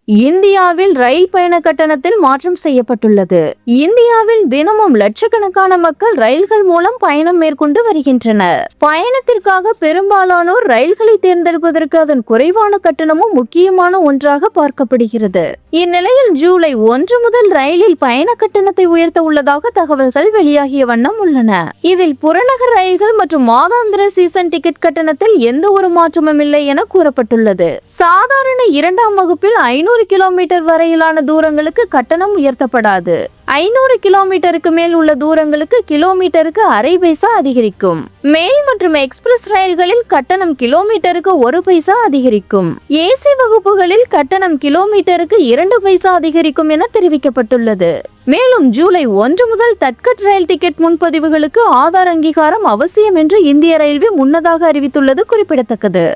இந்தியாவில் ரயில் பயண கட்டணத்தில் மாற்றம் செய்யப்பட்டுள்ளது. இந்தியாவில் தினமும் லட்சக்கணக்கான மக்கள் ரயில்கள் மூலம் பயணம் மேற்கொண்டு வருகின்றனர். பயணத்திற்காக பெரும்பாலானோர் ரயில்களை தேர்ந்தெடுப்பதற்கு அதன் குறைவான கட்டணமும் முக்கியமான ஒன்றாக பார்க்கப்படுகிறது. இந்நிலையில் ஜூலை 1 முதல் ரயிலில் பயண கட்டணத்தை உயர்த்த உள்ளதாக தகவல்கள் வெளியாகிய வண்ணம் உள்ளன. இதில் புறநகர் ரயில்கள் மற்றும் மாதாந்திர சீசன் டிக்கெட் கட்டணத்தில் எந்த ஒரு மாற்றமும் இல்லை என கூறப்பட்டுள்ளது. சாதாரண 2ஆம் வகுப்பில் 500 கிலோமீட்டர் வரையிலான தூரங்களுக்கு கட்டணம் உயர்த்தப்படாது. 500 கிலோமீட்டருக்கு மேல் உள்ள தூரங்களுக்கு கிலோமீட்டருக்கு அரை பைசா அதிகரிக்கும். மேல் மற்றும் எக்ஸ்பிரஸ் ரயில்களில் கட்டணம் கிலோமீட்டருக்கு 1 பைசா அதிகரிக்கும். ஏசி வகுப்புகளில் கட்டணம் கிலோமீட்டருக்கு 2 பைசா அதிகரிக்கும் என தெரிவிக்கப்பட்டுள்ளது. மேலும் ஜூலை 1 முதல் தட்கட் ரயில் டிக்கெட் முன்பதிவுகளுக்கு ஆதார் அங்கீகாரம் அவசியம் என்று இந்திய ரயில்வே முன்னதாக அறிவித்துள்ளது குறிப்பிடத்தக்கது.